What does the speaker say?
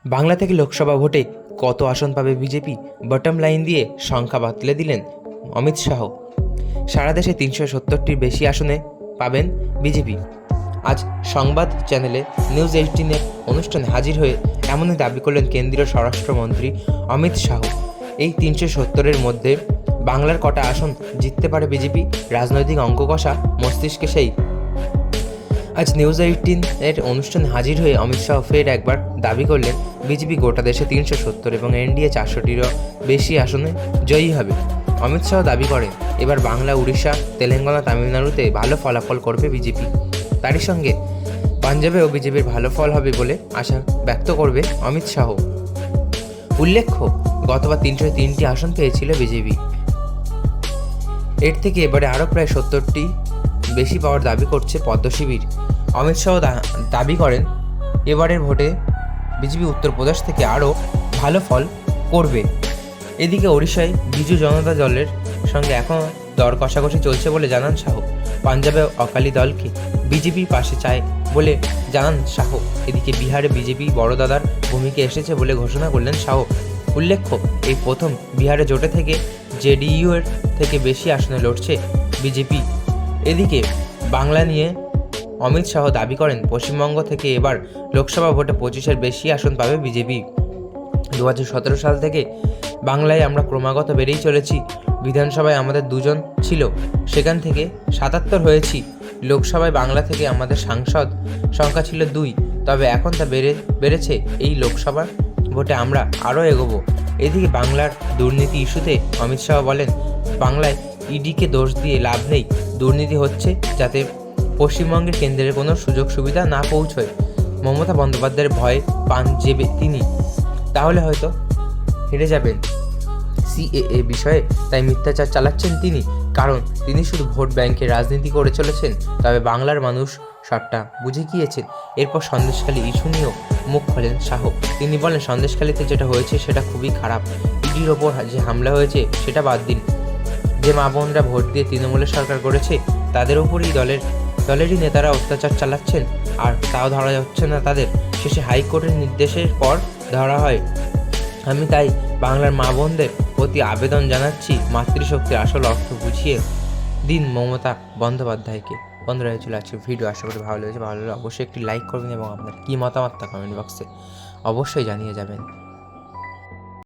বাংলা থেকে লোকসভা ভোটে কত আসন পাবে বিজেপি, বটম লাইন দিয়ে সংখ্যা বাতলে দিলেন অমিত শাহ। সারা দেশে 370টির বেশি আসনে পাবেন বিজেপি। আজ সংবাদ চ্যানেলে নিউজ 18-এর অনুষ্ঠানে হাজির হয়ে এমনই দাবি করলেন কেন্দ্রীয় স্বরাষ্ট্রমন্ত্রী অমিত শাহ। এই 370-এর মধ্যে বাংলার কটা আসন জিততে পারে বিজেপি, রাজনৈতিক অঙ্ক কষা মস্তিষ্কে সেই। আজ নিউজ 18-এর অনুষ্ঠানে হাজির হয়ে অমিত শাহ ফের একবার দাবি করলেন বিজেপি গোটা দেশে 370 এবং এনডিএ 400টিরও বেশি আসনে জয়ী হবে। অমিত শাহ দাবি করেন এবার বাংলা, উড়িষ্যা, তেলেঙ্গানা, তামিলনাড়ুতে ভালো ফলাফল করবে বিজেপি। তারই সঙ্গে পাঞ্জাবেও বিজেপির ভালো ফল হবে বলে আশা ব্যক্ত করবে অমিত শাহ। উল্লেখ্য, গতবার 303টি আসন পেয়েছিল বিজেপি। এর থেকে এবারে আরও প্রায় 70টি বেশি পাওয়ার দাবি করছে পদ্ম শিবির। অমিত শাহ দাবি করেন এবারের ভোটে বিজেপি উত্তরপ্রদেশ থেকে আরও ভালো ফল করবে। এদিকে ওড়িশায় বিজু জনতা দলের সঙ্গে এখনও দর কষাকষি চলছে বলে জানান শাহ। পাঞ্জাবে অকালি দলকে বিজেপির পাশে চায় বলে জানান শাহ। এদিকে বিহারে বিজেপি বড় দাদার ভূমিকা এসেছে বলে ঘোষণা করলেন শাহ। উল্লেখ্য, এই প্রথম বিহারে জোটে থেকে জেডিইউ এর থেকে বেশি আসনে লড়ছে বিজেপি। এদিকে বাংলা নিয়ে অমিত শাহ দাবি করেন পশ্চিমবঙ্গ থেকে এবার লোকসভা ভোটে 25-এর বেশি আসন পাবে বিজেপি। 2017 সাল থেকে বাংলায় আমরা ক্রমাগত বেড়েই চলেছি। বিধানসভায় আমাদের 2 জন ছিল, সেখান থেকে 77 হয়েছি। লোকসভায় বাংলা থেকে আমাদের সাংসদ সংখ্যা ছিল 2, তবে এখন তা বেড়েছে। এই লোকসভা ভোটে আমরা আরও এগোবো। এদিকে বাংলার দুর্নীতি ইস্যুতে অমিত শাহ বলেন বাংলায় ইডিকে দোষ দিয়ে লাভ নেই, দুর্নীতি হচ্ছে যাতে পশ্চিমবঙ্গের কেন্দ্রের কোনো সুযোগ সুবিধা না পৌঁছয়। মমতা বন্দ্যোপাধ্যায়ের ভয় পান যে তিনি, তাহলে হয়তো হেরে যাবেন সিএএ বিষয়ে, তাই মিথ্যাচার চালাচ্ছেন তিনি। কারণ তিনি শুধু ভোট ব্যাংকের রাজনীতি করে চলেছেন, তবে বাংলার মানুষ সবটা বুঝে গিয়েছেন। এরপর সন্দেশখালী ইস্যু নিয়েও মুখ খোলেন শাহ। তিনি বলেন সন্দেশখালীতে যেটা হয়েছে সেটা খুবই খারাপ। ইডির ওপর যে হামলা হয়েছে সেটা বাদ দিন, যে মা বোনরা ভোট দিয়ে তৃণমূলের সরকার করেছে তাদের ওপরই দলেরই নেতারা অত্যাচার চালাচ্ছেন, আর তাও ধরা যাচ্ছে না তাদের। শেষে হাইকোর্টের নির্দেশের পর ধরা হয়। আমি তাই বাংলার মা বোনদের প্রতি আবেদন জানাচ্ছি, মাতৃশক্তির আসল অর্থ বুঝিয়ে দিন মমতা বন্দ্যোপাধ্যায়কে। বন্ধুরা, চলে আজকে ভিডিও, আশা করি ভালো লেগেছে। ভালো লাগলে অবশ্যই একটি লাইক করবেন এবং আপনার কী মতামত তা কমেন্ট বক্সে অবশ্যই জানিয়ে যাবেন।